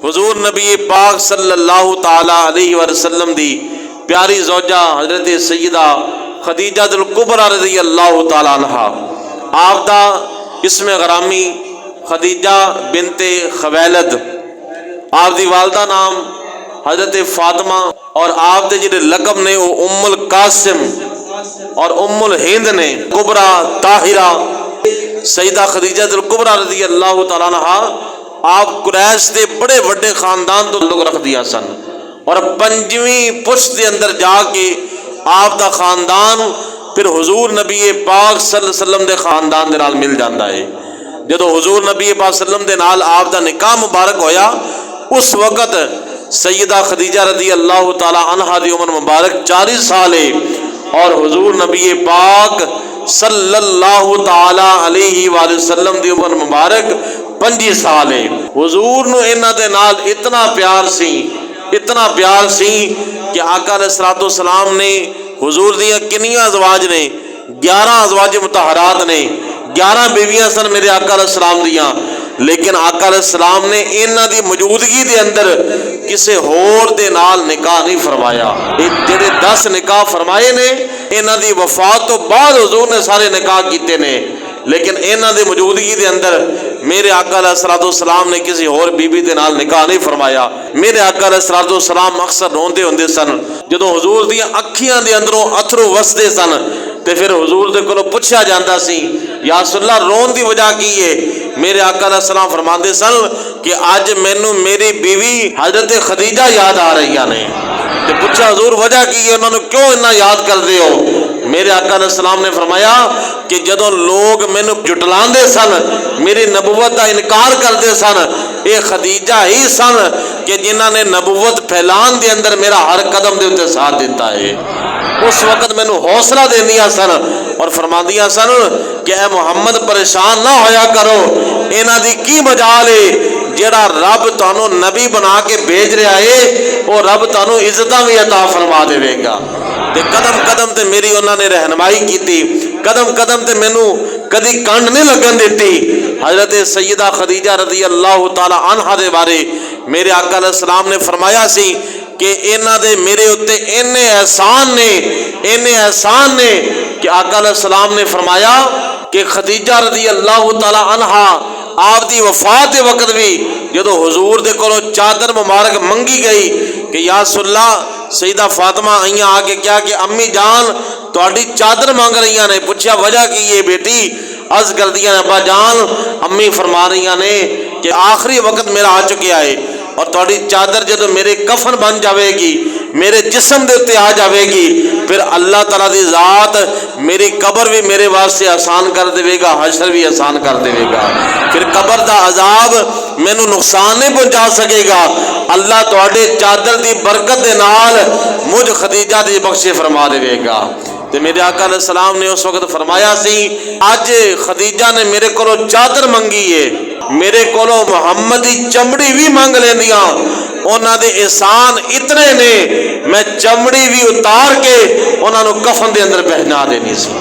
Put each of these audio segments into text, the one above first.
हुजूर नबी पाक सल्लल्लाहु ताला अलैहि वसल्लम दी प्यारी ज़ौजा हज़रत सैयदा खदीजतुल कुबरा रज़ी अल्लाह ताला अन्हा, आप दा इसमें गरामी खदीजा बिनते खवैलद, आप दी वालदा नाम हज़रत फातिमा और आप दे जिहड़े लकब ने वो उम्मुल कासिम और उम्मुल हिंद ने। कुबरा ताहिरा सैयदा खदीजतुल कुबरा रज़ी अल्लाह ताला अन्हा आप कुरैश के बड़े बड़े खानदान तो लोग रख दिया सन और पंजवीं पुश्त के अंदर जाके आप दा खानदान फिर हुजूर नबी पाक सल्लल्लाहु अलैहि वसल्लम दे खानदान दे नाल मिल जाता है। जो हुजूर नबी पाक सल्लम दे नाल आप दा निकाह मुबारक होया, उस वक़्त सैयदा खदीजा रज़ी अल्लाह ताला अन्हा दी उम्र मुबारक 40 साल है और हुजूर नबी पाक सल्लल्लाहु ताला अलैहि वसल्लम दी उम्र मुबारक 25 साल है। हुजूर नूं इन्हां दे नाल इतना प्यार सी कि आका अलैहिस्सलातु वस्सलाम ने हुजूर दियां कितनियां अज़वाज ने, 11 अज़वाज मुतहरात ने, 11 बीवियां सन मेरे आका अलैहिस्सलाम दियां, लेकिन आका अलैहिस्सलाम ने इन्हां दी मौजूदगी दे अंदर किसी होर दे नाल निकाह नहीं फरमाया। जेड़े 10 निकाह फरमाए ने इन्हां दी वफात तो बाद हुजूर ने सारे निकाह कीते ने, लेकिन इन्हां दी मौजूदगी दे अंदर मेरे आका अलैहिस्सलातु वस्सलाम ने किसी होर बीबी दे नाल निकाह नहीं फरमाया। मेरे आका अलैहिस्सलातु वस्सलाम अक्सर रोंदे हुंदे सन, जदों हुजूर दियां अखियां दे अंदरों अथरू वसदे सन ते फिर हुजूर दे कोलों पुछया जांदा सी, या रसूलल्लाह रोन दी वजह की है? मेरे आका अलैहिस्सलाम फरमांदे सन कि अज मैनू मेरी बीवी हजरत खदीजा याद आ रही ने। ते पूछा हुजूर वजह की है, उन्होंने क्यों इन्ना याद करते हो? मेरे आका अलैहिस्सलाम ने फरमाया कि जदों लोग मैनू जुटलांदे सन, मेरी नबूवत का इनकार करते सन, ये खदीजा ही सन कि जिन्हां ने नबूवत फैलान दे अंदर मेरा हर कदम दे उत्ते साथ दिता है। उस वक़्त मैनू हौसला देंदियां सन और फरमांदियां सन कि ए मुहम्मद परेशान ना होया करो, इन्हां दी की मजाल है, जेड़ा रब तुहानू नबी बना के भेज रहा है वो रब तुहानू इज्जतां भी अता फरमा देवेगा। ते कदम कदम ते मेरी उन्होंने रहनुमाई की, कदम कदम ते मैनू कदी कंड नहीं लगन देती। हजरत सैयदा खदीजा रज़ी अल्लाह ताला अन्हा दे बारे मेरे आका अलैहिस्सलाम ने फरमाया सी कि इन्हां दे मेरे उत्ते इन्ने एहसान ने कि आका अलैहिस्सलाम ने फरमाया कि खदीजा रज़ी अल्लाह ताला अन्हा आप दी वफात के वक्त भी जो हुजूर दे कोलों चादर मुबारक मंगी गई कि या रसूलल्लाह सईदा फातिमा आईया आके क्या कि अम्मी जान तुहाडी चादर मांग रही ने। पूछा वजह की है बेटी? अर्ज कर दिया अब्बा जान अम्मी फरमा रही ने कि आखिरी वक्त मेरा आ चुका है और तुहाडी चादर जो मेरे कफन बन जाएगी, मेरे जिस्म के उत्ते आ जाएगी, फिर अल्लाह ताला दी जात मेरी कबर भी मेरे वास्ते आसान कर देगा, हशर भी आसान कर देगा, फिर कबर का अजाब मैनू नुकसान नहीं पहुंचा सकेगा। अल्लाह तुहाडे चादर की बरकत के नाल मुझ खदीजा दी बख्शे फरमा देगा। ते मेरे आका अलैहिस्सलाम ने उस वक्त फरमाया सी अज खदीजा ने मेरे को चादर मंगी है, मेरे को मुहम्मद की चमड़ी भी मंग लेंदियां, उन्हां दे एहसान इतने ने मैं चमड़ी भी उतार के उन्होंने कफन के अंदर पहना देनी सी।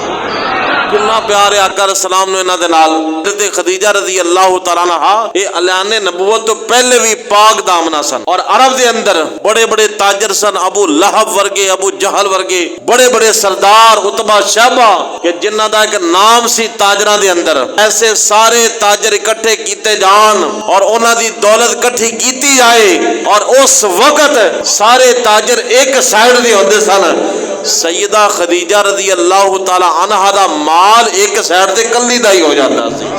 कितना प्यार है आका अलैहिस्सलाम ने इन्हां दे नाल। हज़रत खदीजा रज़ी अल्लाह तआला अन्हा ये अलाने नबूवत तो पहले भी पाक दामना सन और अरब के अंदर बड़े बड़े ताजर सन, अबू लहब वर्गे, अबू जहल वर्गे बड़े बड़े सरदार, उतबा शहबा के जिन्हां दा एक नाम सी ताजरां दे अंदर। ऐसे सारे ताजर इकट्ठे कीते जान और उन्हां दी दौलत इकट्ठी कीती जाए और उस वक्त सारे ताजर एक साइड दे होंदे सन। सैयदा खदीजा रज़ी अल्लाह ताला अन्हा दा माल एक साइड ते कल्ली दा ही हो जाता सी।